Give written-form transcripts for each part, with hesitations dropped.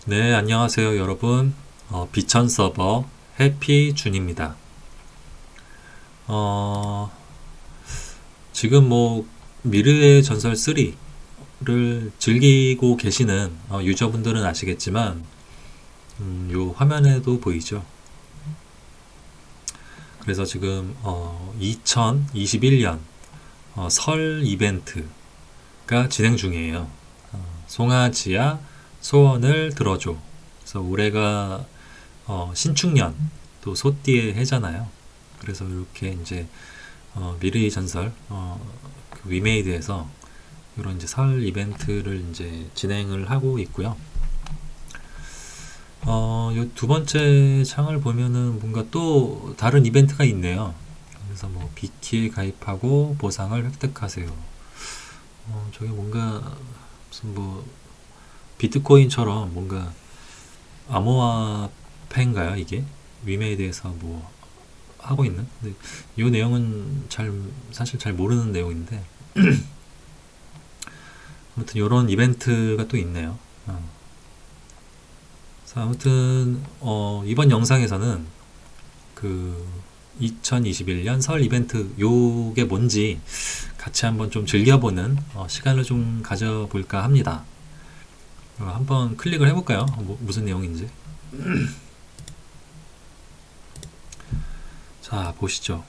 네, 안녕하세요, 여러분. 비천 서버 해피준입니다. 어, 지금 뭐 미르의 전설 3를 즐기고 계시는 유저분들은 아시겠지만, 요 화면에도 보이죠. 그래서 지금 2021년 설 이벤트가 진행 중이에요. 송아지야 소원을 들어줘. 그래서 올해가 신축년 또 소띠의 해잖아요. 그래서 이렇게 이제 미르의 전설 그 위메이드에서 이런 이제 설 이벤트를 이제 진행을 하고 있고요. 요 두 번째 창을 보면은 뭔가 또 다른 이벤트가 있네요. 그래서 뭐 비키에 가입하고 보상을 획득하세요. 저게 뭔가 무슨 뭐 비트코인처럼 뭔가 암호화폐인가요, 이게? 위메이드에서 뭐 하고 있는? 근데 이 내용은 사실 잘 모르는 내용인데 아무튼 이런 이벤트가 또 있네요. 그래서 아무튼 이번 영상에서는 그 2021년 설 이벤트 요게 뭔지 같이 한번 좀 즐겨보는 시간을 좀 가져볼까 합니다. 한번 클릭을 해볼까요? 무슨 내용인지. 자, 보시죠.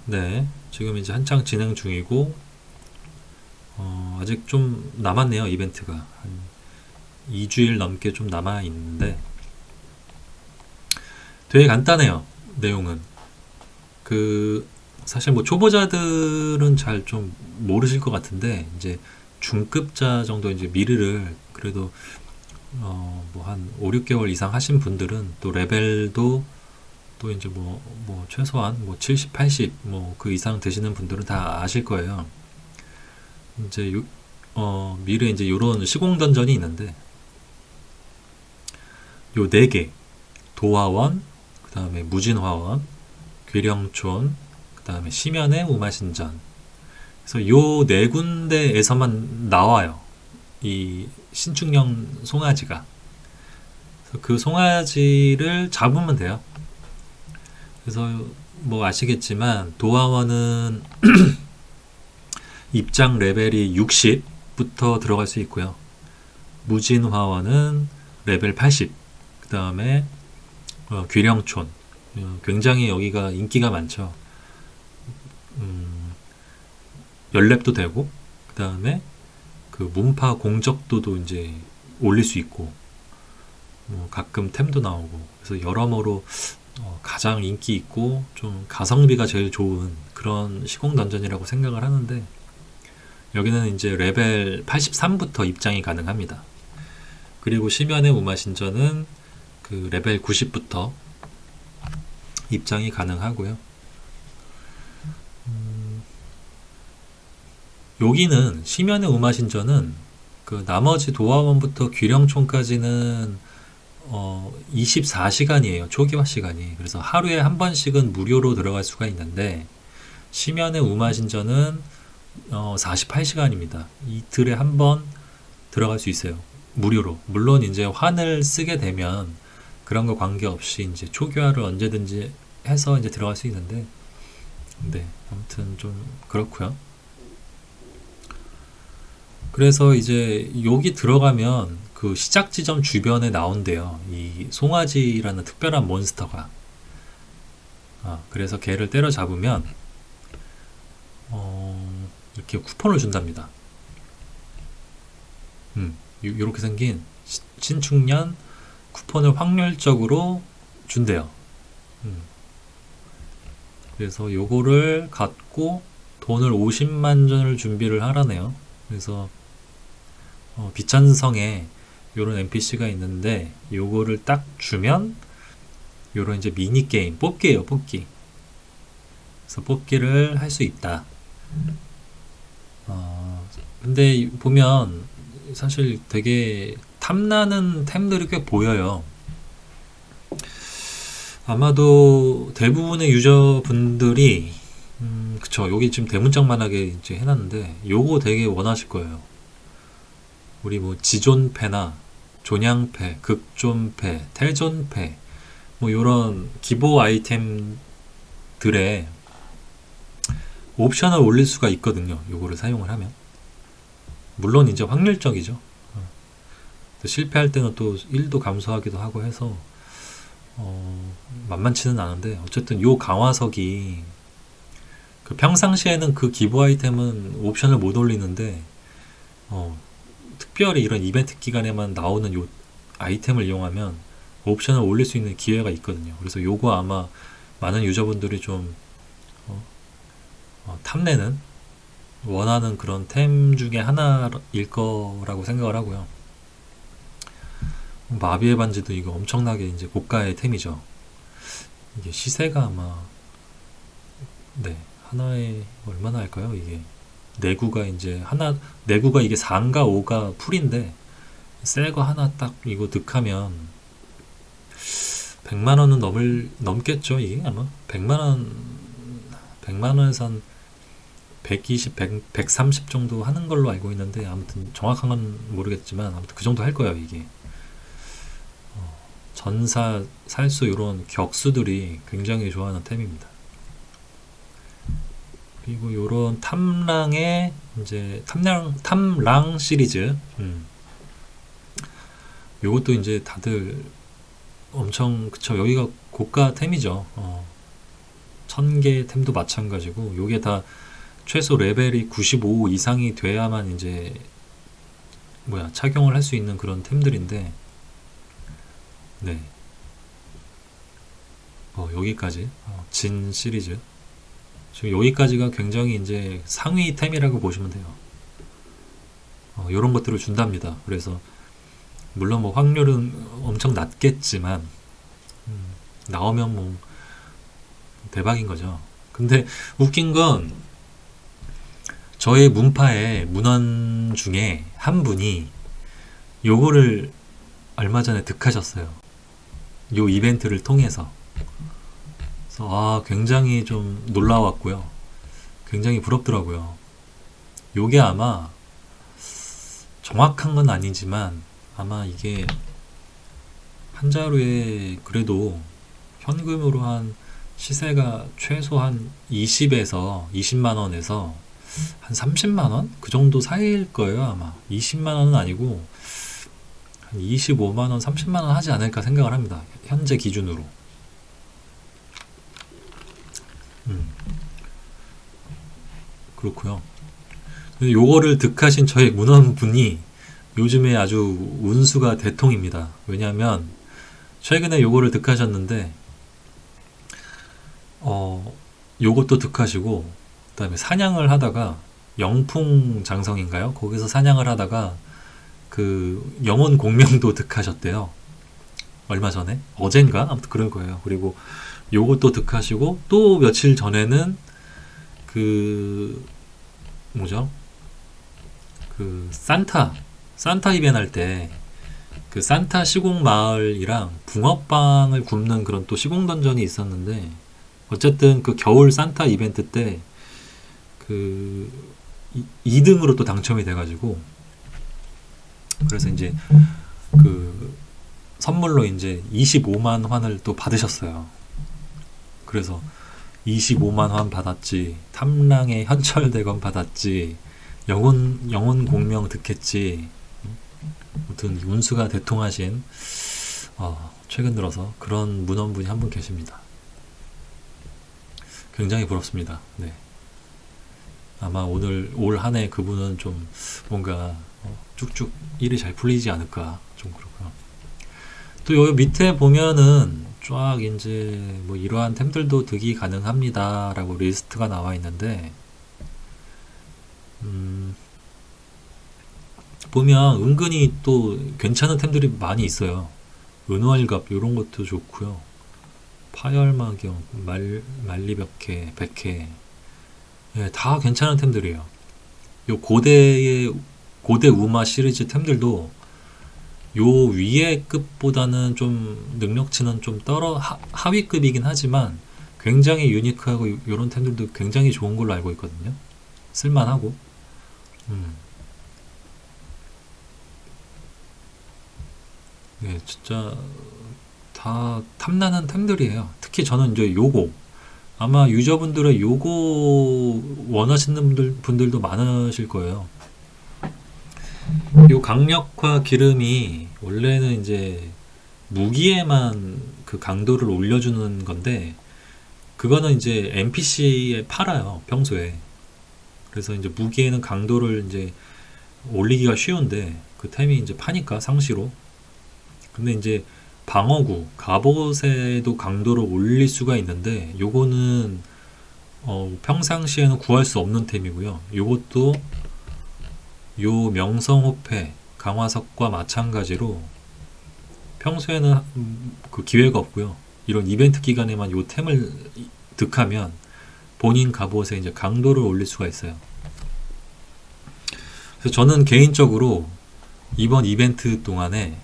네. 지금 이제 한창 진행 중이고, 아직 좀 남았네요, 이벤트가. 한 2주일 넘게 좀 남아있는데, 되게 간단해요, 내용은. 사실 뭐 초보자들은 잘 좀 모르실 것 같은데, 이제 중급자 정도 이제 미르를 그래도 뭐 한 5, 6개월 이상 하신 분들은 또 레벨도 또 이제 뭐 최소한 뭐 70, 80 뭐 그 이상 되시는 분들은 다 아실 거예요. 이제 미래 이제 요런 시공 던전이 있는데 요 네 개 도화원, 그 다음에 무진화원, 괴령촌, 그 다음에 심연의 우마신전. 그래서 요 네 군데에서만 나와요. 이 신축령 송아지가. 그래서 그 송아지를 잡으면 돼요. 그래서 뭐 아시겠지만 도화원은 입장 레벨이 60부터 들어갈 수 있고요. 무진화원은 레벨 80. 그 다음에 귀령촌. 굉장히 여기가 인기가 많죠. 10렙도 되고 그 다음에 그 문파 공적도도 이제 올릴 수 있고 뭐 가끔 템도 나오고 그래서 여러모로 가장 인기 있고 좀 가성비가 제일 좋은 그런 시공 던전이라고 생각을 하는데 여기는 이제 레벨 83부터 입장이 가능합니다. 그리고 심연의 우마신전은 그 레벨 90부터 입장이 가능하고요. 여기는 심연의 우마신전은 그 나머지 도화원부터 귀령촌까지는 24시간이에요. 초기화 시간이. 그래서 하루에 한 번씩은 무료로 들어갈 수가 있는데 심연의 우마신전은 48시간입니다. 이틀에 한 번 들어갈 수 있어요. 무료로. 물론 이제 환을 쓰게 되면 그런 거 관계없이 이제 초기화를 언제든지 해서 이제 들어갈 수 있는데 네, 아무튼 좀 그렇고요. 그래서 이제 여기 들어가면 그 시작 지점 주변에 나온대요. 이 송아지라는 특별한 몬스터가. 그래서 걔를 때려잡으면 이렇게 쿠폰을 준답니다. 이렇게 생긴 신축년 쿠폰을 확률적으로 준대요. 그래서 요거를 갖고 돈을 50만 전을 준비를 하라네요. 그래서 비천성에 요런 NPC가 있는데 요거를 딱 주면 요런 이제 미니 게임 뽑기예요, 뽑기. 그래서 뽑기를 할 수 있다. 근데 보면 사실 되게 탐나는 템들이 꽤 보여요. 아마도 대부분의 유저분들이 그쵸, 여기 지금 대문짝만하게 이제 해놨는데 요거 되게 원하실 거예요. 우리 뭐 지존패나 존양패, 극존패, 태존패 뭐 요런 기보 아이템들에 옵션을 올릴 수가 있거든요. 요거를 사용을 하면. 물론 이제 확률적이죠. 실패할 때는 또 1도 감소하기도 하고 해서 만만치는 않은데, 어쨌든 요 강화석이 그 평상시에는 그 기부 아이템은 옵션을 못 올리는데 특별히 이런 이벤트 기간에만 나오는 요 아이템을 이용하면 옵션을 올릴 수 있는 기회가 있거든요. 그래서 요거 아마 많은 유저분들이 좀 탐내는, 원하는 그런 템 중에 하나일 거라고 생각을 하고요. 마비의 반지도 이거 엄청나게 이제 고가의 템이죠. 이게 시세가 아마 네, 하나에 얼마나 할까요? 이게 내구가 이제 하나, 내구가 이게 4인가 5가 풀인데 새 거 하나 딱 이거 득하면 100만 원은 넘겠죠. 이게 아마 100만 원에서 한 120, 100, 130 정도 하는 걸로 알고 있는데, 아무튼 정확한 건 모르겠지만 아무튼 그 정도 할 거예요. 이게 전사, 살수 이런 격수들이 굉장히 좋아하는 템입니다. 그리고 요런 탐랑의 이제 탐랑 시리즈, 요것도 이제 다들 엄청, 그쵸, 여기가 고가 템이죠. 1000개 템도 마찬가지고, 요게 다 최소 레벨이 95 이상이 돼야만 이제 착용을 할 수 있는 그런 템들인데, 네, 여기까지 진 시리즈, 지금 여기까지가 굉장히 이제 상위 템이라고 보시면 돼요. 이런 것들을 준답니다. 그래서 물론 뭐 확률은 엄청 낮겠지만 나오면 뭐 대박인 거죠. 근데 웃긴 건 저의 문파의 문원 중에 한 분이 요거를 얼마 전에 득하셨어요. 요 이벤트를 통해서. 그래서 굉장히 좀 놀라웠고요. 굉장히 부럽더라고요. 요게 아마 정확한 건 아니지만 아마 이게 한 자루에 그래도 현금으로 한 시세가 최소 한 20에서 20만 원에서 한 30만 원? 그 정도 사이일 거예요, 아마. 20만 원은 아니고 한 25만 원, 30만 원 하지 않을까 생각을 합니다. 현재 기준으로. 그렇고요. 요거를 득하신 저희 문원분이 요즘에 아주 운수가 대통입니다. 왜냐하면 최근에 요거를 득하셨는데 요것도 득하시고, 그 다음에 사냥을 하다가 영풍 장성인가요? 거기서 사냥을 하다가 그 영혼 공명도 득하셨대요. 얼마 전에? 어젠가? 아무튼 그럴 거예요. 그리고 요것도 득하시고, 또 며칠 전에는 그 뭐죠? 그 산타 이벤트 할 때 그 산타 시공 마을이랑 붕어빵을 굽는 그런 또 시공 던전이 있었는데, 어쨌든 그 겨울 산타 이벤트 때 그 2등으로 또 당첨이 돼가지고, 그래서 이제 그 선물로 이제 25만 환을 또 받으셨어요. 그래서 25만 환 받았지, 탐랑의 현철대검 받았지, 영혼 공명 득했지. 아무튼 운수가 대통하신 최근 들어서 그런 문원분이 한 분 계십니다. 굉장히 부럽습니다. 네. 아마 올 한 해 그분은 좀 뭔가 쭉쭉 일이 잘 풀리지 않을까, 좀 그렇고요. 또 여기 밑에 보면은 쫙 이제 뭐 이러한 템들도 득이 가능합니다 라고 리스트가 나와 있는데, 보면 은근히 또 괜찮은 템들이 많이 있어요. 은월갑 이런 것도 좋고요. 파열마경, 만리벽해, 백해, 예, 다 괜찮은 템들이에요. 요 고대 우마 시리즈 템들도 요 위에 급보다는 좀 능력치는 좀 하위급이긴 하지만 굉장히 유니크하고 요런 템들도 굉장히 좋은 걸로 알고 있거든요. 쓸만하고. 예, 진짜 다 탐나는 템들이에요. 특히 저는 이제 요거 아마 유저분들의 요거 원하시는 분들도 많으실 거예요. 요 강력화 기름이 원래는 이제 무기에만 그 강도를 올려주는 건데 그거는 이제 NPC에 팔아요, 평소에. 그래서 이제 무기에는 강도를 이제 올리기가 쉬운데 그 템이 이제 파니까 상시로. 근데 이제 방어구, 갑옷에도 강도를 올릴 수가 있는데 요거는 평상시에는 구할 수 없는 템이고요. 요것도 요 명성호패 강화석과 마찬가지로 평소에는 그 기회가 없고요. 이런 이벤트 기간에만 요 템을 득하면 본인 갑옷에 이제 강도를 올릴 수가 있어요. 그래서 저는 개인적으로 이번 이벤트 동안에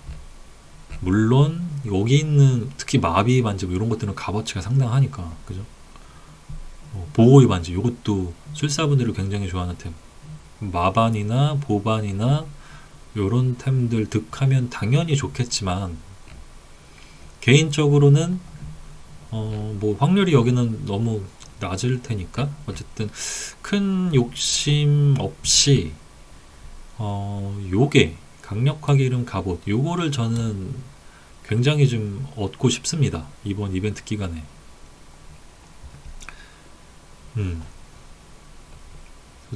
물론 여기 있는 특히 마비 반지 이런 것들은 값어치가 상당하니까 그죠? 보호의 반지 이것도 술사분들이 굉장히 좋아하는 템. 마반이나 보반이나 요런 템들 득하면 당연히 좋겠지만 개인적으로는 뭐 확률이 여기는 너무 낮을 테니까 어쨌든 큰 욕심 없이 요게 강력화 기름 갑옷 요거를 저는 굉장히 좀 얻고 싶습니다. 이번 이벤트 기간에.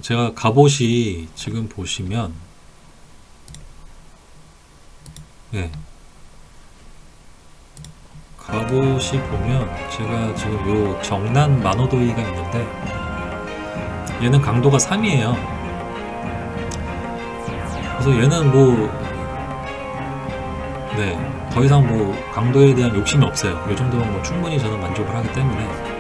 제가 갑옷이 지금 보시면 예, 갑옷이 보면 제가 지금 요 정난 만호도이가 있는데 얘는 강도가 3이에요. 그래서 얘는 뭐 네, 더 이상 뭐 강도에 대한 욕심이 없어요. 요 정도면 뭐 충분히 저는 만족을 하기 때문에.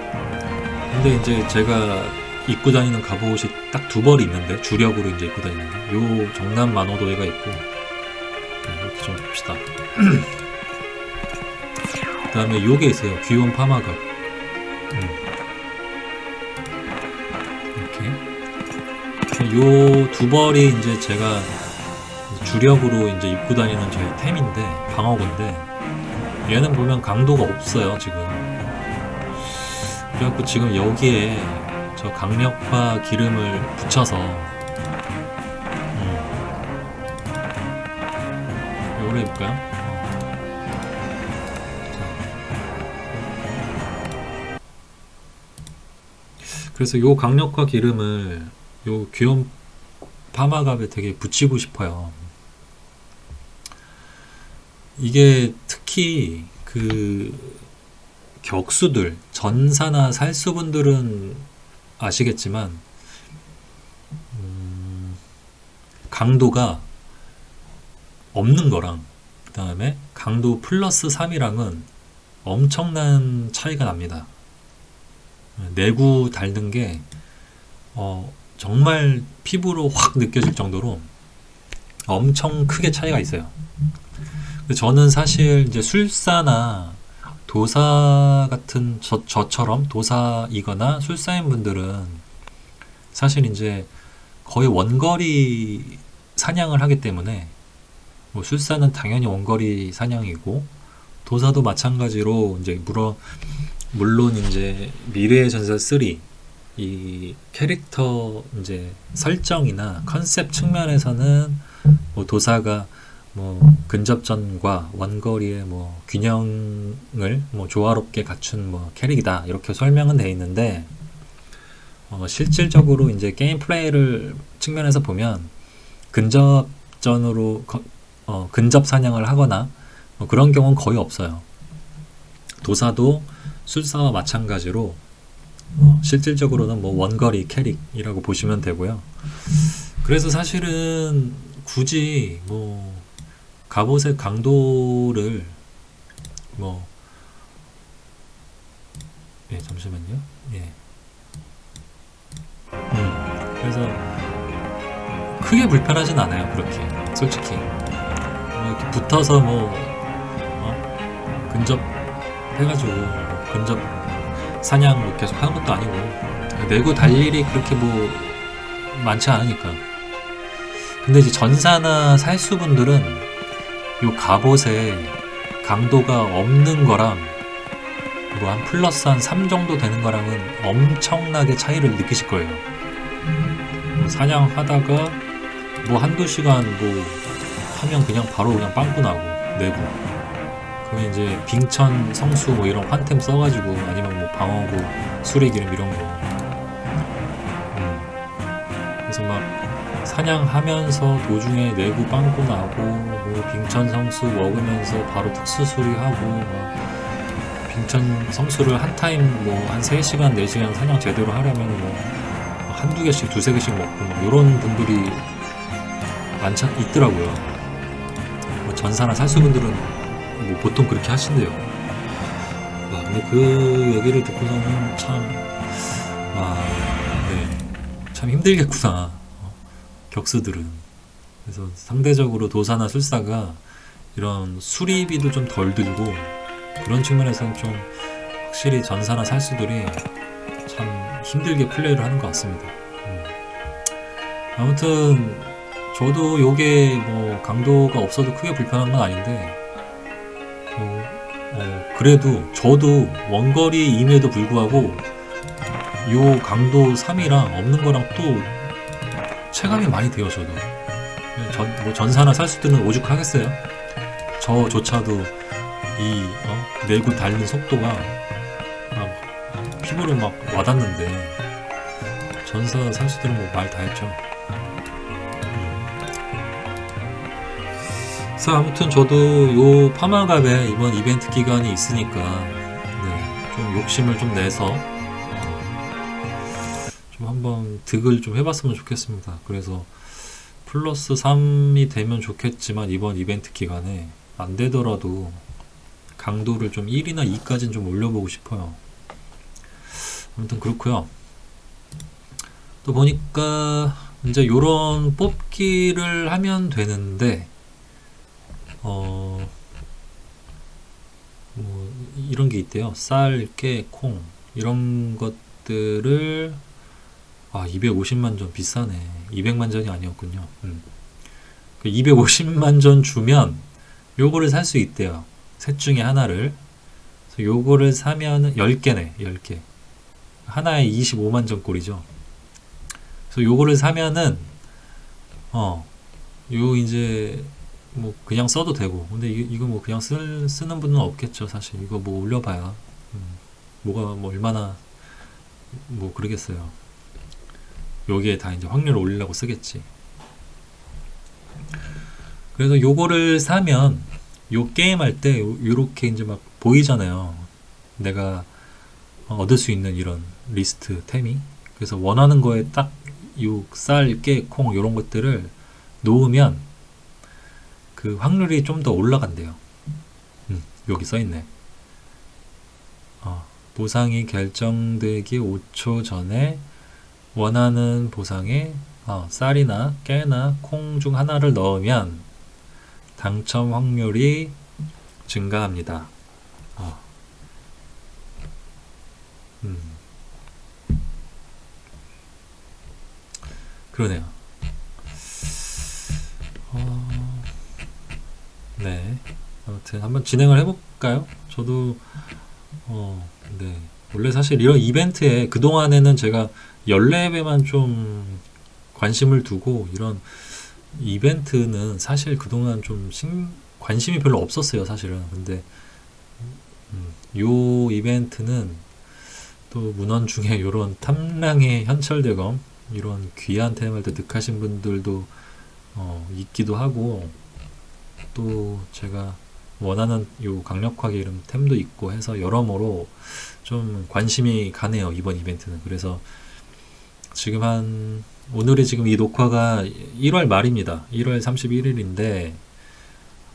근데 이제 제가 입고 다니는 갑옷이 딱 두 벌이 있는데 주력으로 이제 입고 다니는데 요 정남 만호도회가 있고 이렇게 좀 봅시다. 그 다음에 요게 있어요. 귀여운 파마갑. 이렇게 요 두 벌이 이제 제가 주력으로 이제 입고 다니는 저희 템인데 방어구인데 얘는 보면 강도가 없어요 지금. 그래갖고 지금 여기에 저 강력화 기름을 붙여서 이걸로 해볼까요? 그래서 요 강력화 기름을 요 귀염 파마갑에 되게 붙이고 싶어요. 이게 특히 그 격수들, 전사나 살수분들은 아시겠지만 강도가 없는 거랑 그 다음에 강도 플러스 3이랑은 엄청난 차이가 납니다. 내구 닳는 게 정말 피부로 확 느껴질 정도로 엄청 크게 차이가 있어요. 저는 사실 이제 술사나 도사 같은 저처럼 도사이거나 술사인 분들은 사실 이제 거의 원거리 사냥을 하기 때문에 뭐 술사는 당연히 원거리 사냥이고 도사도 마찬가지로 이제 물론 이제 미래의 전사 3 이 캐릭터 이제 설정이나 컨셉 측면에서는 뭐 도사가 뭐 근접전과 원거리의 뭐 균형을 뭐 조화롭게 갖춘 뭐 캐릭이다 이렇게 설명은 돼 있는데 실질적으로 이제 게임 플레이를 측면에서 보면 근접전으로 근접 사냥을 하거나 뭐 그런 경우는 거의 없어요. 도사도 술사와 마찬가지로 실질적으로는 뭐 원거리 캐릭이라고 보시면 되고요. 그래서 사실은 굳이 뭐 갑옷의 강도를 뭐 예, 잠시만요. 예. 그래서 크게 불편하진 않아요. 그렇게 솔직히 뭐 이렇게 붙어서 뭐 근접 해가지고 근접 사냥 뭐 계속 하는 것도 아니고 내구 달 일이 그렇게 뭐 많지 않으니까. 근데 이제 전사나 살수분들은 요 갑옷에 강도가 없는 거랑 뭐 한 플러스 한 3 정도 되는 거랑은 엄청나게 차이를 느끼실 거예요. 뭐 사냥하다가 뭐 한두 시간 뭐 하면 그냥 바로 그냥 빵꾸 나고 내고, 그러면 이제 빙천 성수 뭐 이런 환템 써가지고, 아니면 뭐 방어구 수레 기름 이런 거, 그래서 막 사냥하면서 도중에 내구 빵꾸 나고, 뭐 빙천 성수 먹으면서 바로 특수 수리하고, 막 빙천 성수를 한 타임 뭐 한 3시간 4시간 사냥 제대로 하려면 뭐 한두 개씩 두세 개씩 먹고 뭐 이런 분들이 있더라고요. 뭐 전사나 살수분들은 뭐 보통 그렇게 하신대요. 근데 그 얘기를 듣고서는 참, 네, 참 힘들겠구나, 격수들은. 그래서 상대적으로 도사나 술사가 이런 수리비도 좀 덜 들고, 그런 측면에서는 좀 확실히 전사나 살수들이 참 힘들게 플레이를 하는 것 같습니다. 아무튼 저도 요게 뭐 강도가 없어도 크게 불편한 건 아닌데, 그래도 저도 원거리임에도 불구하고 요 강도 3이랑 없는 거랑 또 체감이 많이 돼요. 저도 뭐 전사나 살수들은 오죽하겠어요. 저조차도 이 내구 달리는 속도가 막 피부로 막 와닿는데, 전사 살수들은 뭐 말 다 했죠. 그래서 아무튼 저도 요 파마갑에 이번 이벤트 기간이 있으니까, 네, 좀 욕심을 좀 내서 좀 한번 득을 좀 해봤으면 좋겠습니다. 그래서 플러스 3이 되면 좋겠지만, 이번 이벤트 기간에 안 되더라도 강도를 좀 1이나 2까지는 좀 올려보고 싶어요. 아무튼 그렇고요. 또 보니까 이제 요런 뽑기를 하면 되는데, 뭐 이런 게 있대요. 쌀, 깨, 콩 이런 것들을 250만 전 비싸네. 200만 전이 아니었군요. 250만 전 주면 요거를 살 수 있대요. 셋 중에 하나를. 그래서 요거를 사면 10개네. 10개. 하나에 25만 전 꼴이죠. 그래서 요거를 사면은 요 이제 뭐 그냥 써도 되고, 근데 이거 뭐 그냥 쓰는 분은 없겠죠. 사실 이거 뭐 올려봐야 뭐가 뭐 얼마나 뭐 그러겠어요. 여기에 다 이제 확률을 올리려고 쓰겠지. 그래서 요거를 사면 요 게임 할 때 요렇게 이제 막 보이잖아요. 내가 얻을 수 있는 이런 리스트 템이. 그래서 원하는 거에 딱 요 쌀, 깨, 콩 요런 것들을 놓으면 그 확률이 좀 더 올라간대요. 여기 써있네. 보상이 결정되기 5초 전에 원하는 보상에 쌀이나 깨나 콩 중 하나를 넣으면 당첨 확률이 증가합니다. 그러네요. 네. 아무튼 한번 진행을 해볼까요? 저도 네. 원래 사실 이런 이벤트에 그동안에는 제가 연랩에만 좀 관심을 두고, 이런 이벤트는 사실 그동안 좀 관심이 별로 없었어요, 사실은. 근데 요 이벤트는 또 문헌 중에 이런 탐랑의 현철대검 이런 귀한 템을 득하신 분들도 있기도 하고, 또 제가 원하는 요 강력하게 이런 템도 있고 해서 여러모로 좀 관심이 가네요, 이번 이벤트는. 그래서 지금 오늘이 지금 이 녹화가 1월 말입니다. 1월 31일인데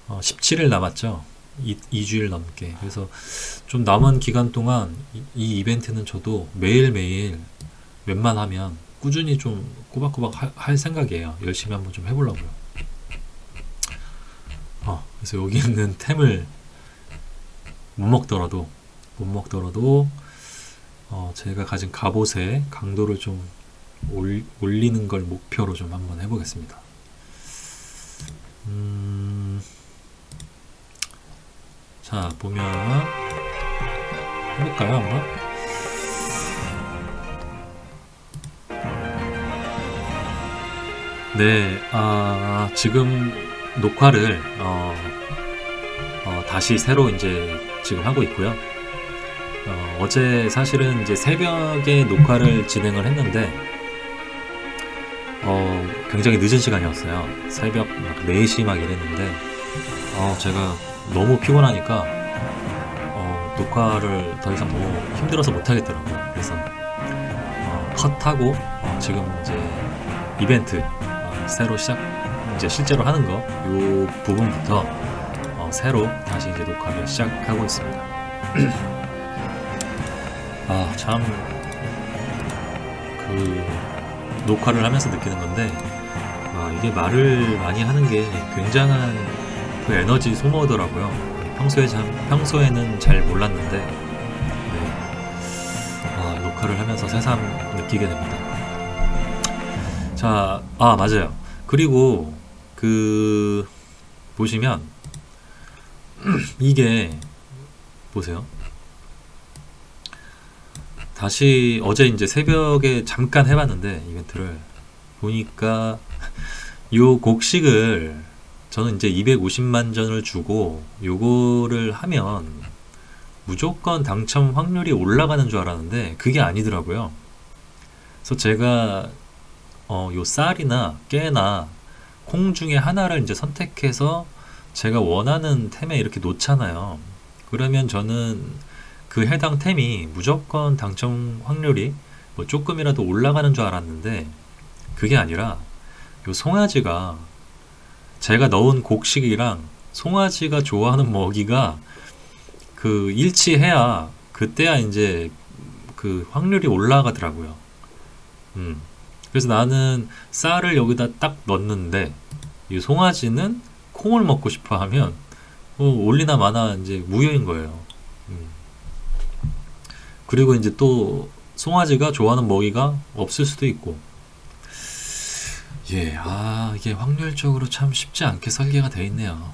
17일 남았죠. 2주일 넘게. 그래서 좀 남은 기간 동안 이 이벤트는 저도 매일매일 웬만하면 꾸준히 좀 꼬박꼬박 할 생각이에요. 열심히 한번 좀 해보려고요. 그래서 여기 있는 템을 못 먹더라도 제가 가진 갑옷의 강도를 좀 올리는 걸 목표로 좀 한번 해보겠습니다. 자, 보면 해볼까요, 한번? 네, 지금 녹화를 다시 새로 이제 지금 하고 있고요. 어제 사실은 이제 새벽에 녹화를 진행을 했는데 굉장히 늦은 시간이었어요. 새벽 막 4시 막 이랬는데 제가 너무 피곤하니까 녹화를 더 이상 너무 힘들어서 못 하겠더라고요. 그래서 컷하고 지금 이제 이벤트 새로 이제 실제로 하는 거 요 부분부터 새로 다시 이제 녹화를 시작하고 있습니다. 참 녹화를 하면서 느끼는 건데 이게 말을 많이 하는 게 굉장한 그 에너지 소모더라고요. 평소에는 잘 몰랐는데 녹화를 하면서 새삼 느끼게 됩니다. 자, 맞아요. 그리고 보시면 이게 보세요. 다시 어제 이제 새벽에 잠깐 해봤는데 이벤트를 보니까 요 곡식을 저는 이제 250만 전을 주고 요거를 하면 무조건 당첨 확률이 올라가는 줄 알았는데 그게 아니더라고요. 그래서 제가 요 쌀이나 깨나 콩 중에 하나를 이제 선택해서 제가 원하는 템에 이렇게 놓잖아요. 그러면 저는 그 해당 템이 무조건 당첨 확률이 뭐 조금이라도 올라가는 줄 알았는데 그게 아니라 요 송아지가 제가 넣은 곡식이랑 송아지가 좋아하는 먹이가 일치해야 그때야 이제 그 확률이 올라가더라고요. 그래서 나는 쌀을 여기다 딱 넣었는데 이 송아지는 콩을 먹고 싶어 하면 올리나 마나 이제 무효인 거예요. 그리고 이제 또 송아지가 좋아하는 먹이가 없을 수도 있고 이게 확률적으로 참 쉽지 않게 설계가 돼 있네요.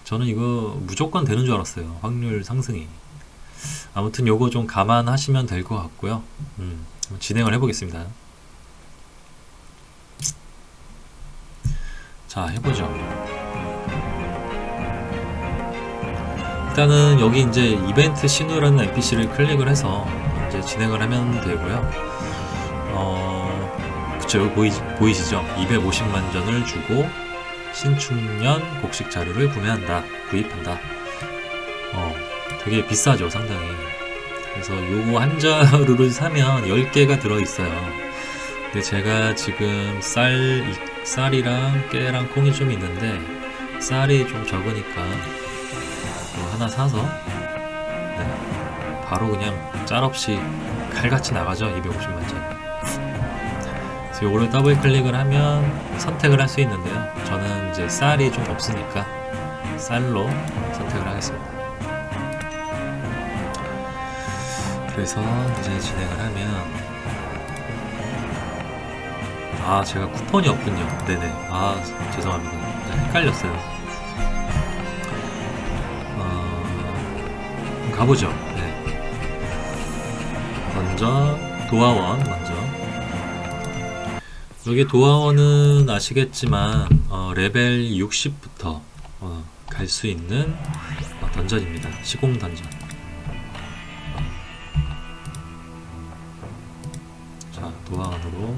저는 이거 무조건 되는 줄 알았어요. 확률 상승이. 아무튼 요거 좀 감안하시면 될 것 같고요. 진행을 해보겠습니다. 자, 해보죠. 일단은 여기 이제 이벤트 신호라는 NPC를 클릭을 해서 이제 진행을 하면 되고요. 그쵸, 보이시죠? 250만 전을 주고 신축년 곡식 자료를 구입한다. 되게 비싸죠, 상당히. 그래서 요거 한 자루를 사면 10개가 들어있어요. 근데 제가 지금 쌀이랑 깨랑 콩이 좀 있는데 쌀이 좀 적으니까 하나 사서 바로 그냥 짤없이 칼같이 나가죠. 250만 전. 그래서 요거를 더블 클릭을 하면 선택을 할 수 있는데요. 저는 이제 쌀이 좀 없으니까 쌀로 선택을 하겠습니다. 그래서 이제 진행을 하면 제가 쿠폰이 없군요. 네네. 죄송합니다. 헷갈렸어요. 가보죠. 네. 먼저 도화원 먼저. 여기 도화원은 아시겠지만 레벨 60부터 갈 수 있는 던전입니다. 시공 던전. 자, 도화원으로.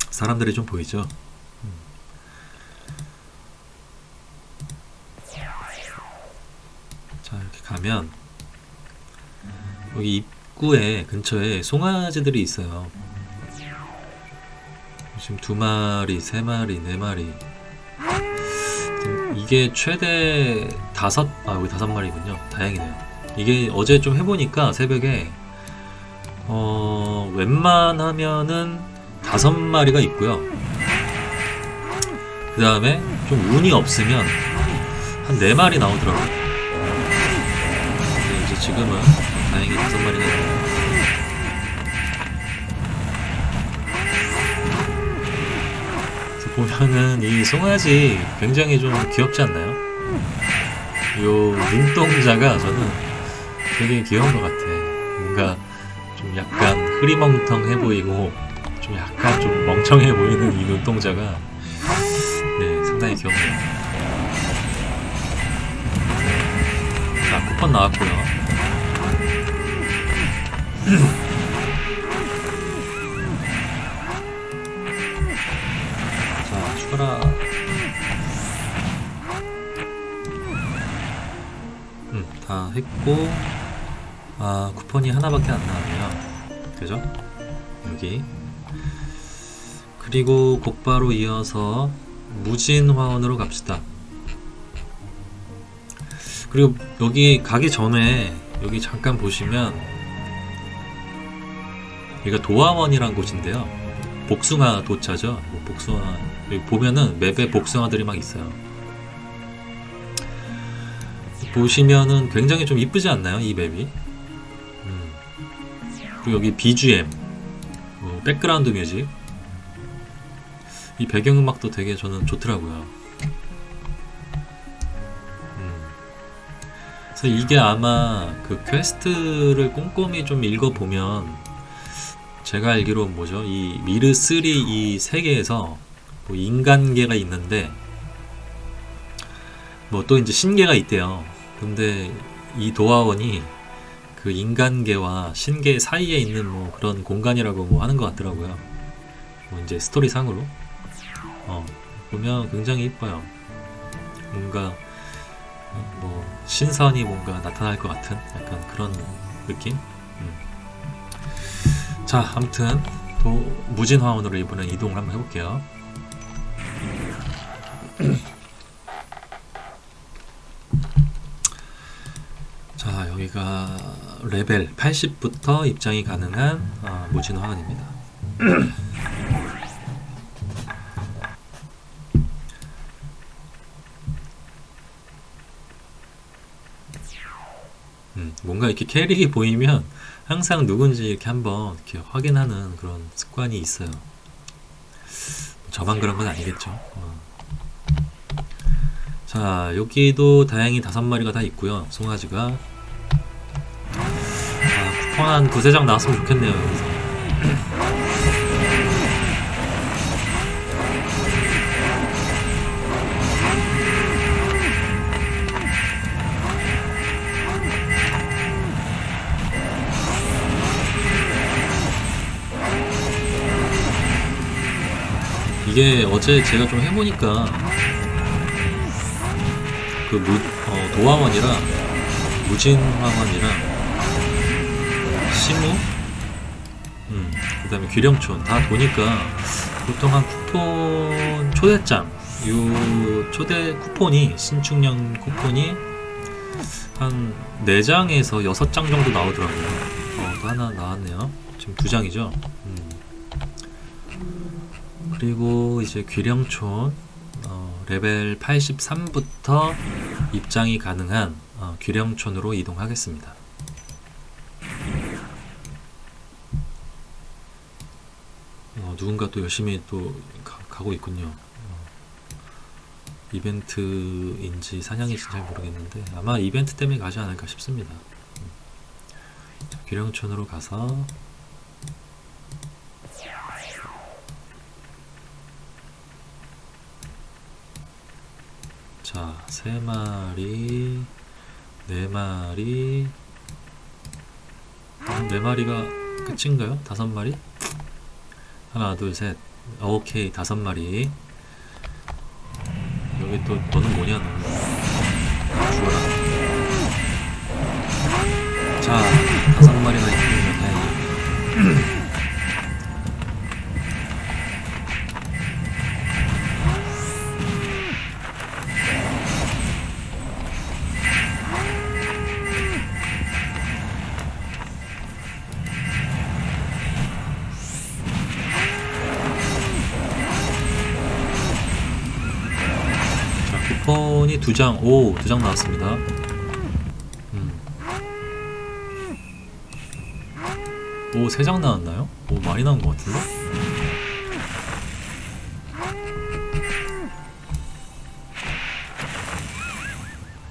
사람들이 좀 보이죠? 자, 이렇게 가면 여기 입구에 근처에 송아지들이 있어요. 지금 2마리, 3마리, 4마리. 이게 최대 여기 5마리군요. 다행이네요. 이게 어제 좀 해보니까 새벽에 웬만하면은 5마리가 있고요. 그 다음에 좀 운이 없으면 한 4마리 나오더라고요. 지금은 다행히 5마리가 있네요. 그래서 보면은 이 송아지 굉장히 좀 귀엽지 않나요? 요 눈동자가 저는 되게 귀여운 것 같아. 뭔가 좀 약간 흐리멍텅해 보이고 좀 약간 좀 멍청해 보이는 이 눈동자가 네, 상당히 귀엽네요. 자, 쿠폰 나왔고요. 자, 죽어라. 다 했고, 아, 쿠폰이 하나밖에 안 나왔네요. 그죠? 여기. 그리고 곧바로 이어서 무진화원으로 갑시다. 그리고 여기 가기 전에 여기 잠깐 보시면 여기가 도화원이란 곳인데요. 복숭아 도차죠. 복숭아 여기 보면은 맵에 복숭아들이 막 있어요. 보시면은 굉장히 좀 이쁘지 않나요? 이 맵이. 그리고 여기 BGM, 백그라운드 뮤직, 이 배경음악도 되게 저는 좋더라고요. 그래서 이게 아마 그 퀘스트를 꼼꼼히 좀 읽어보면 제가 알기로 뭐죠? 이 미르3 이 세계에서 뭐 인간계가 있는데 뭐 또 이제 신계가 있대요. 근데 이 도화원이 그 인간계와 신계 사이에 있는 뭐 그런 공간이라고 뭐 하는 것 같더라고요. 뭐 이제 스토리상으로 보면 굉장히 이뻐요. 뭔가 뭐 신선이 뭔가 나타날 것 같은 약간 그런 느낌. 자, 아무튼 또 무진화원으로 이번엔 이동을 한번 해볼게요. 자, 여기가 레벨 80부터 입장이 가능한 무진화원입니다. 뭔가 이렇게 캐릭이 보이면 항상 누군지 이렇게 한번 이렇게 확인하는 그런 습관이 있어요. 저만 그런 건 아니겠죠. 자, 여기도 다행히 5마리가 다 있고요. 송아지가. 쿠폰 한 2-3장 나왔으면 좋겠네요. 여기서. 이게 어제 제가 좀 해보니까 그 도화원이랑 무진화원이랑 시무 그 다음에 귀령촌 다 보니까 보통 한 쿠폰 초대장 요 초대 쿠폰이 신축년 쿠폰이 한 4장에서 6장 정도 나오더라고요. 또 하나 나왔네요. 지금 2장이죠. 그리고 이제 귀령촌 레벨 83부터 입장이 가능한 귀령촌으로 이동하겠습니다. 누군가 또 열심히 또 가고 있군요. 이벤트인지 사냥인지 잘 모르겠는데 아마 이벤트 때문에 가지 않을까 싶습니다. 귀령촌으로 가서 자, 3마리, 4마리, 4마리가 끝인가요? 5마리? 하나, 둘, 셋. 오케이, 5마리. 여기 또 너는 뭐냐, 너는. 죽어라. 자, 5마리나 있군요, 다행히. 쿠폰이 2장, 2장 나왔습니다. 오, 3장 나왔나요? 오, 많이 나온 것 같은데?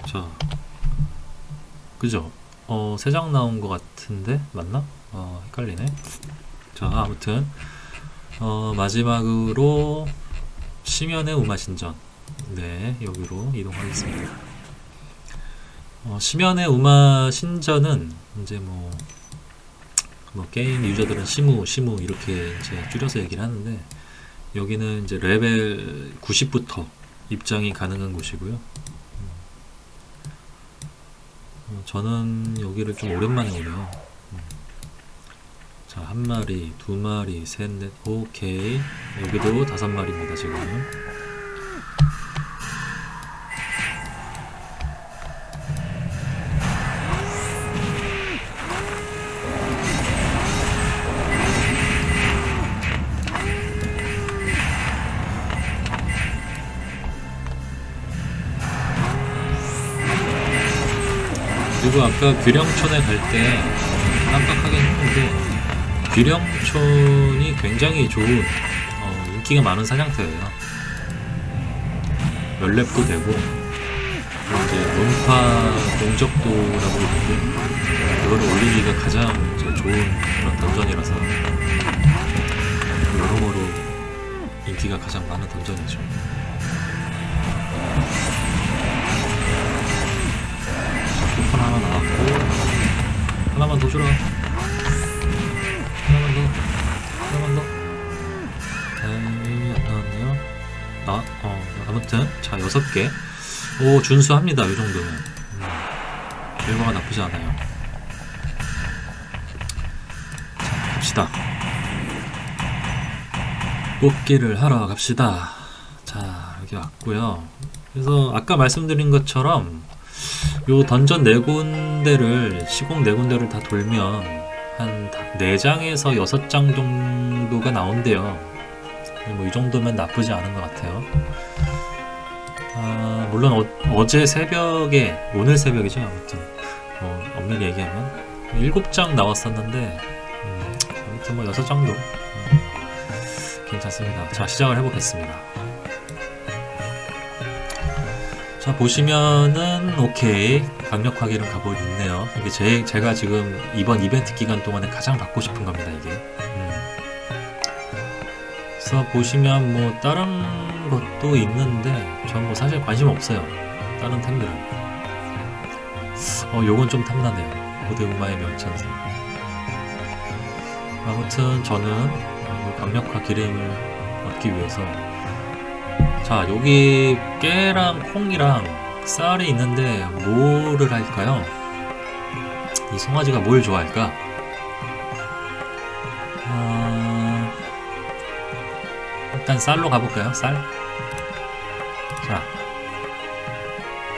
자, 그죠? 3장 나온 것 같은데? 맞나? 헷갈리네. 자, 아무튼 마지막으로 심연의 우마신전. 네, 여기로 이동하겠습니다. 심연의 우마신전은 이제 뭐 게임 유저들은 시무 이렇게 이제 줄여서 얘기를 하는데, 여기는 이제 레벨 90부터 입장이 가능한 곳이고요. 저는 여기를 좀 오랜만에 오네요. 자, 1마리, 2마리, 셋, 넷, 오케이. 여기도 5마리입니다, 지금. 그리고 아까 귀령촌에 갈 때 깜빡하긴 했는데, 귀령촌이 굉장히 좋은 인기가 많은 사냥터예요. 연랩도 되고, 그리고 이제 문파 공적도라고 있는데, 그걸 올리기가 가장 이제 좋은 그런 던전이라서 여러모로 인기가 가장 많은 던전이죠. 쿠폰 하나 나왔고, 하나만 더 주라. 하나만 더. 안 나왔네요. 아무튼 자, 6개. 오, 준수합니다. 이 정도는. 결과가 나쁘지 않아요. 자, 갑시다. 뽑기를 하러 갑시다. 자, 여기 왔고요. 그래서 아까 말씀드린 것처럼 요 던전 4군데를, 시공 4군데를 다 돌면 한 4장에서 6장 정도가 나온대요. 뭐 이 정도면 나쁘지 않은 것 같아요. 물론 어제 새벽에, 오늘 새벽이죠. 아무튼 엄밀히 얘기하면 7장 나왔었는데, 아무튼 뭐 6장도 괜찮습니다. 자, 시작을 해보겠습니다. 자, 보시면은 오케이, 강력화기름 갑옷 있네요. 이게 제가 지금 이번 이벤트 기간 동안에 가장 받고 싶은 겁니다, 이게. 그래서 보시면 뭐 다른 것도 있는데 전 뭐 사실 관심 없어요, 다른 템들은. 요건 좀 탐나네요. 고대우마의 명천사. 아무튼 저는 강력화 기름을 얻기 위해서, 자, 여기 깨랑 콩이랑 쌀이 있는데 뭐를 할까요? 이 송아지가 뭘 좋아할까? 일단 쌀로 가볼까요? 쌀? 자,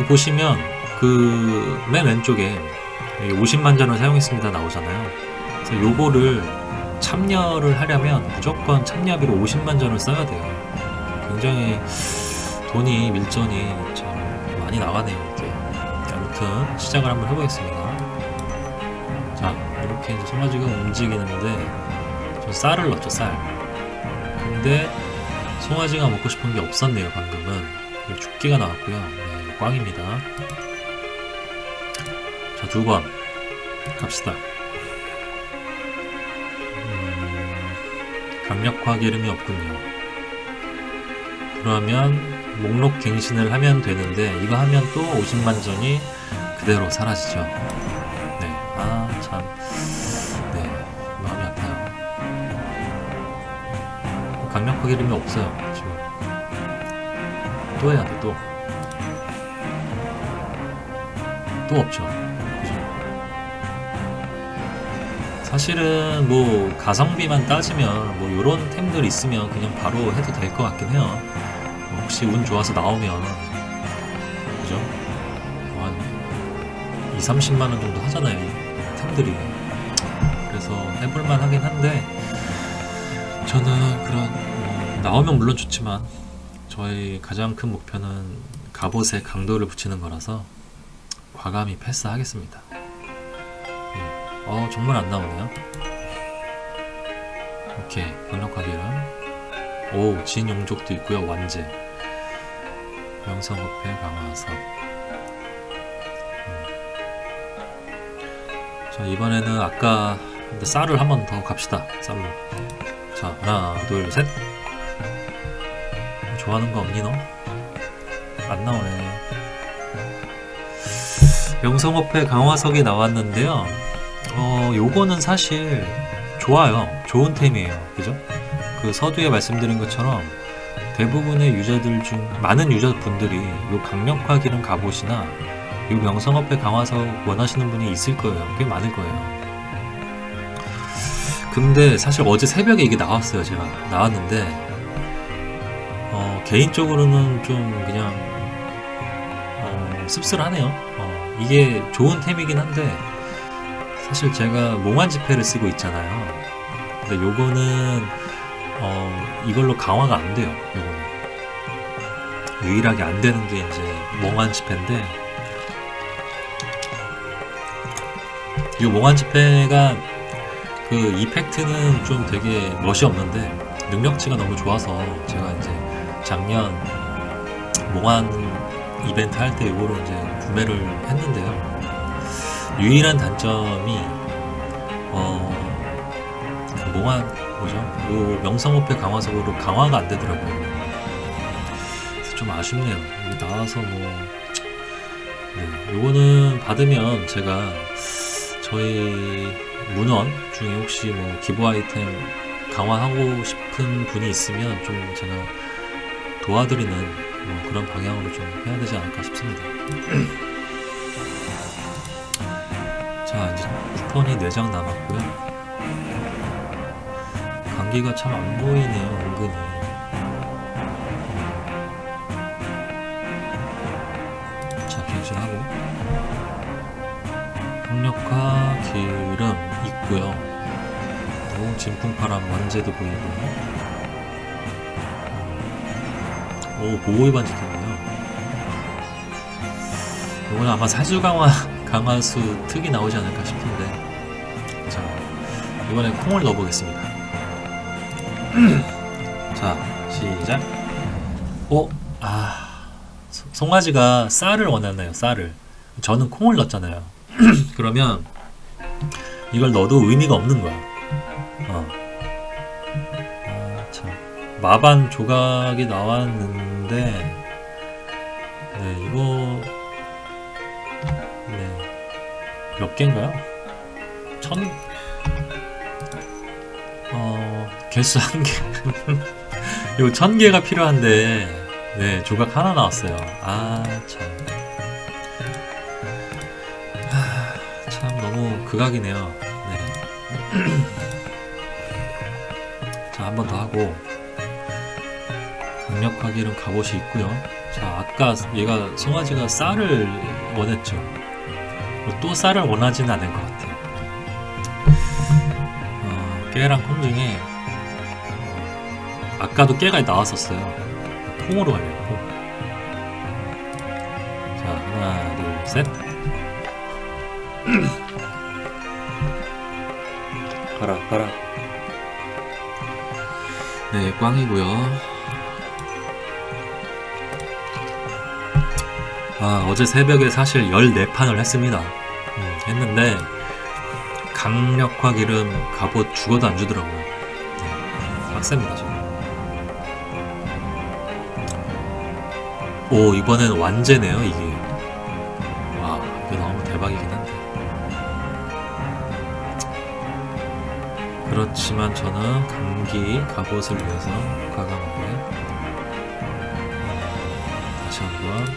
보시면 그 맨 왼쪽에 50만 전을 사용했습니다 나오잖아요. 그래서 요거를 참여를 하려면 무조건 참여비로 50만 전을 써야 돼요. 굉장히 돈이, 밀전이 참 많이 나가네요, 이게. 아무튼 시작을 한번 해보겠습니다. 자, 이렇게 이제 송아지가 움직이는데 저 쌀을 넣었죠, 쌀. 근데 송아지가 먹고 싶은 게 없었네요, 방금은. 죽기가 나왔고요. 네, 꽝입니다. 자, 2번 갑시다. 강력화 기름이 없군요. 그러면 목록 갱신을 하면 되는데, 이거 하면 또 50만 전이 그대로 사라지죠. 네, 참, 네, 마음이 아파요. 강력화 기름이 없어요, 지금. 또 해야 돼, 또 없죠. 그죠? 사실은 뭐 가성비만 따지면 뭐 요런 템들 있으면 그냥 바로 해도 될 것 같긴 해요. 혹시 운 좋아서 나오면, 그죠? 한 2-30만원 정도 하잖아요, 이 템들이. 그래서 해볼만 하긴 한데, 저는 그런 나오면 물론 좋지만 저의 가장 큰 목표는 갑옷에 강도를 붙이는 거라서 과감히 패스하겠습니다. 정말 안 나오네요. 오케이. 강력하기는. 오, 진용족도 있고요. 완제. 명성호패 강화석. 자, 이번에는 아까 쌀을 한 번 더 갑시다. 쌀로. 자, 하나, 둘, 셋. 좋아하는 거 없니 너? 안 나오네. 명성호패 강화석이 나왔는데요. 요거는 사실 좋아요. 좋은 템이에요. 그죠? 그 서두에 말씀드린 것처럼 대부분의 유저들 중 많은 유저분들이 요 강력화 기능 갑옷이나 요 명성호패 강화석 원하시는 분이 있을 거예요. 꽤 많을 거예요. 근데 사실 어제 새벽에 이게 나왔어요. 제가 나왔는데 개인적으로는 좀 그냥 씁쓸하네요. 이게 좋은 템이긴 한데 사실 제가 몽환 지폐를 쓰고 있잖아요. 근데 요거는 이걸로 강화가 안 돼요. 요거는 유일하게 안 되는 게 이제 몽환 지폐인데, 이 몽환 지폐가 그 이펙트는 좀 되게 멋이 없는데 능력치가 너무 좋아서 제가 이제 작년 몽환 이벤트 할 때 이거로 이제 구매를 했는데요. 유일한 단점이 그 몽환 뭐죠? 요 명성호패 강화석으로 강화가 안 되더라고요. 그래서 좀 아쉽네요. 이게 나와서 네, 요거는 받으면 제가 저희 문원 중에 혹시 뭐 기부 아이템 강화하고 싶은 분이 있으면 좀 제가 도와드리는 뭐 그런 방향으로 좀 해야 되지 않을까 싶습니다. 자, 이제 쿠폰이 4장 남았고요. 감기가 참 안 보이네요, 은근히. 자, 갱신하고. 강력화 기름 있고요. 또 진풍파람 완제도 보이고. 오, 보호의 반지겠네요. 이건 아마 사주 강화수 특이 나오지 않을까 싶은데. 자, 이번에 콩을 넣어보겠습니다. 자, 시작. 송아지가 쌀을 원했나요? 쌀을. 저는 콩을 넣었잖아요. 그러면 이걸 넣어도 의미가 없는 거야. 참. 마반 조각이 나왔는데, 네, 이거, 네, 몇 개인가요? 개수 1개. 이거 1000개가 필요한데, 네, 조각 하나 나왔어요. 참. 참, 너무 극악이네요. 네. 자, 한 번 더 하고. 강력하기는 갑옷이 있고요. 자, 아까 얘가 송아지가 쌀을 원했죠. 또 쌀을 원하지는 않을 것 같아요. 깨랑 콩 중에 아까도 깨가 나왔었어요. 콩으로 가려고. 콩. 자, 하나, 둘, 셋. 가라. 네, 꽝이고요. 어제 새벽에 사실 14판을 했습니다. 했는데 강력화 기름 갑옷 죽어도 안 주더라고요. 네, 빡셉니다 지금. 오, 이번엔 완제네요 이게. 와, 이게 너무 대박이긴 한데. 그렇지만 저는 감기 갑옷을 위해서 과감하게 다시 한번.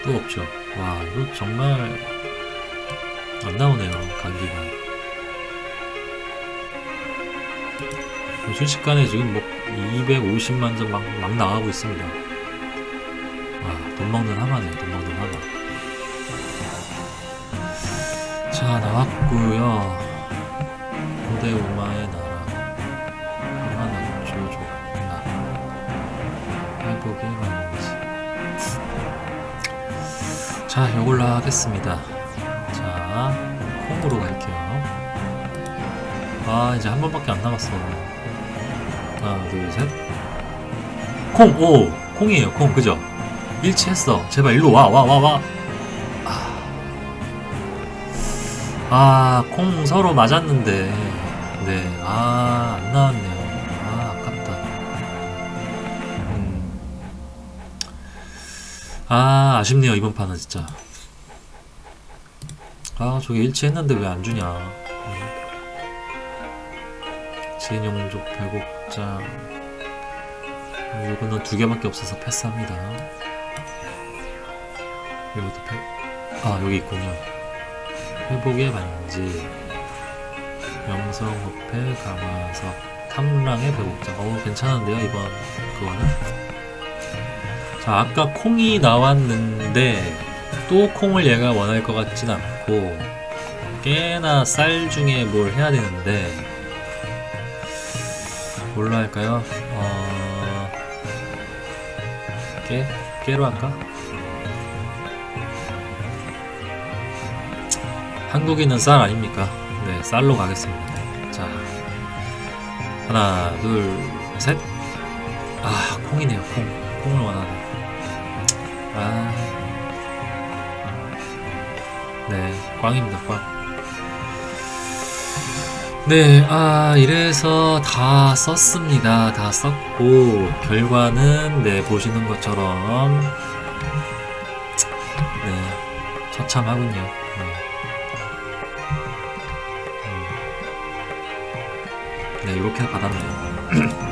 또 없죠. 와, 이거 정말 안 나오네요, 감기가. 순식간에 지금 뭐 250만 점 막 나가고 있습니다. 돈 먹는 하마네요, 돈 먹는 하마. 자, 나왔고요. 고대 우마의 나라, 하나 조조 나 회복의 만지. 자, 요걸로 하겠습니다. 자, 콩으로 갈게요. 아, 이제 한 번밖에 안 남았어. 하나, 둘, 셋. 콩! 오! 콩이에요, 콩. 그죠? 일치했어. 제발 일로 와, 와, 와, 와. 아, 콩 서로 맞았는데. 네. 아, 안 나왔네요. 아, 아깝다. 아, 아쉽네요, 이번 판은 진짜. 아, 저게 일치했는데 왜 안 주냐. 진용족 발곡장. 이거는 두 개밖에 없어서 패스합니다. 이것도 아, 여기 있군요. 회복의 반지, 명성호패, 가마석, 탐랑의 배곡장. 어우, 괜찮은데요, 이번 그거는. 자, 아까 콩이 나왔는데 또 콩을 얘가 원할 것 같진 않고 깨나 쌀 중에 뭘 해야 되는데 뭘로 할까요? 깨로 할까? 한국인은 쌀 아닙니까? 네, 쌀로 가겠습니다. 자, 하나, 둘, 셋. 아, 콩이네요, 콩. 콩을 원하네. 아, 네, 꽝입니다, 꽝. 네, 아, 이래서 다 썼습니다. 다 썼고, 결과는, 네, 보시는 것처럼, 네, 처참하군요. 네. 네, 이렇게 받았네요.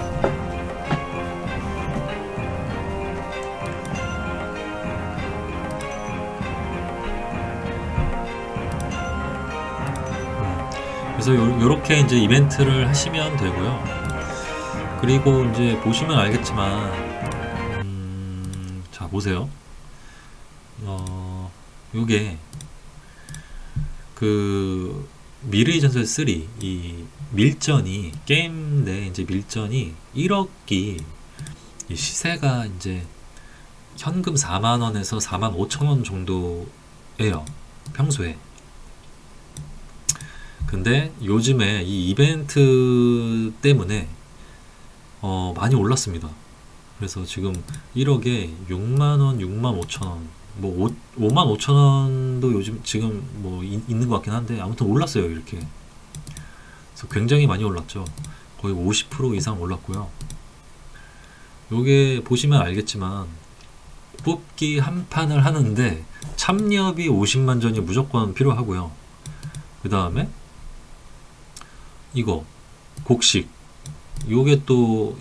그래서 요렇게 이제 이벤트를 하시면 되고요. 그리고 이제 보시면 알겠지만, 자, 보세요. 요게, 그, 미래의 전설 3, 이 밀전이, 게임 내 이제 밀전이 1억이 시세가 이제 현금 4만원에서 4만 5천원 정도예요. 평소에. 근데 요즘에 이 이벤트 때문에 많이 올랐습니다. 그래서 지금 1억에 6만원, 6만 5천원, 뭐 5만 5천원도 요즘 지금 뭐 있는 것 같긴 한데 아무튼 올랐어요, 이렇게. 그래서 굉장히 많이 올랐죠. 거의 50% 이상 올랐고요. 요게 보시면 알겠지만 뽑기 한 판을 하는데 참여비 50만 전이 무조건 필요하고요. 그 다음에 이거 곡식 요게 또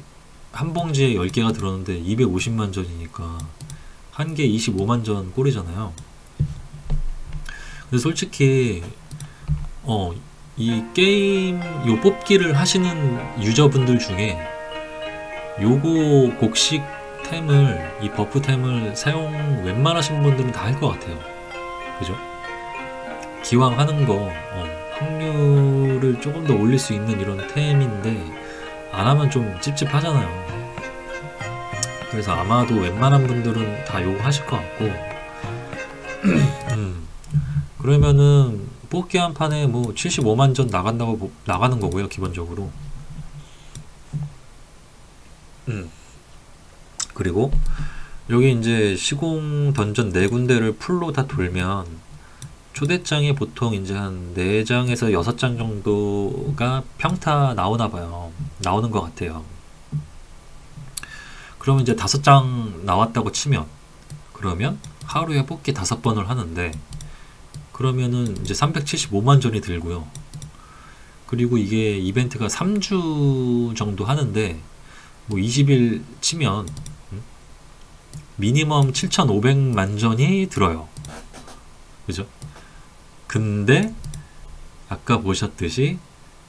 한 봉지에 10개가 들었는데 250만 전이니까 한 개 25만 전 꼴이잖아요. 근데 솔직히 이 게임 요 뽑기를 하시는 유저분들 중에 요거 곡식템을 이 버프템을 사용 웬만하신 분들은 다 할 것 같아요. 그죠? 기왕 하는 거 확률을 조금 더 올릴 수 있는 이런 템인데 안 하면 좀 찝찝하잖아요. 그래서 아마도 웬만한 분들은 다 요거 하실 것 같고 그러면은 뽑기 한 판에 뭐 75만 전 나가는 거고요, 기본적으로. 그리고 여기 이제 시공 던전 4군데를 풀로 다 돌면 초대장이 보통 이제 한 4장에서 6장 정도가 평타 나오나 봐요. 나오는 것 같아요. 그러면 이제 5장 나왔다고 치면, 그러면 하루에 뽑기 5번을 하는데, 그러면은 이제 375만 전이 들고요. 그리고 이게 이벤트가 3주 정도 하는데, 뭐 20일 치면, 미니멈 7,500만 전이 들어요. 그죠? 근데 아까 보셨듯이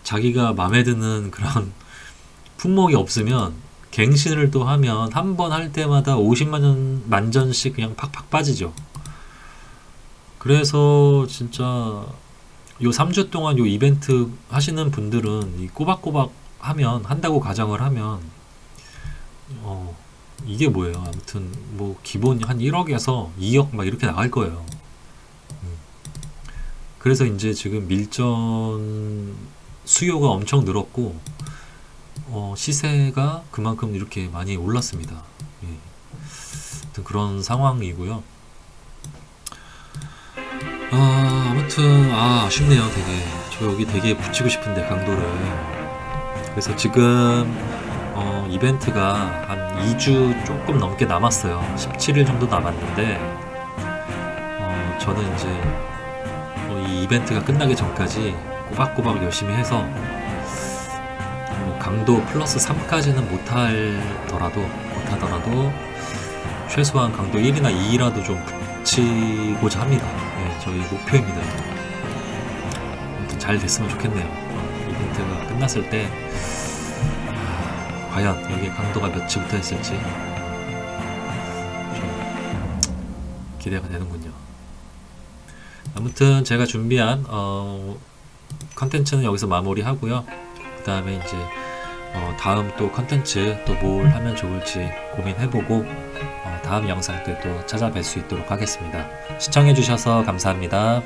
자기가 마음에 드는 그런 품목이 없으면 갱신을 또 하면 한 번 할 때마다 50만 전씩 그냥 팍팍 빠지죠. 그래서 진짜 요 3주 동안 요 이벤트 하시는 분들은 이 꼬박꼬박 하면 한다고 가정을 하면 이게 뭐예요? 아무튼 뭐 기본 한 1억에서 2억 막 이렇게 나갈 거예요. 그래서 이제 지금 밀전이 수요가 엄청 늘었고 시세가 그만큼 이렇게 많이 올랐습니다. 예. 아무튼 그런 상황이고요. 아무튼 아쉽네요. 되게 저 여기 되게 붙이고 싶은데 강도를. 그래서 지금 이벤트가 한 2주 조금 넘게 남았어요. 17일 정도 남았는데 저는 이제 이 이벤트가 끝나기 전까지 꼬박꼬박 열심히 해서 강도 플러스 3까지는 못하더라도 최소한 강도 1이나 2라도 좀 붙이고자 합니다. 네, 저희 목표입니다. 아무튼 잘 됐으면 좋겠네요. 이벤트가 끝났을 때 과연 여기에 강도가 몇이 붙어 있을지 좀 기대가 되는군요. 아무튼 제가 준비한 컨텐츠는 여기서 마무리하고요. 그 다음에 이제 다음 또 컨텐츠 또 뭘 하면 좋을지 고민해보고 다음 영상 때 또 찾아뵐 수 있도록 하겠습니다. 시청해주셔서 감사합니다.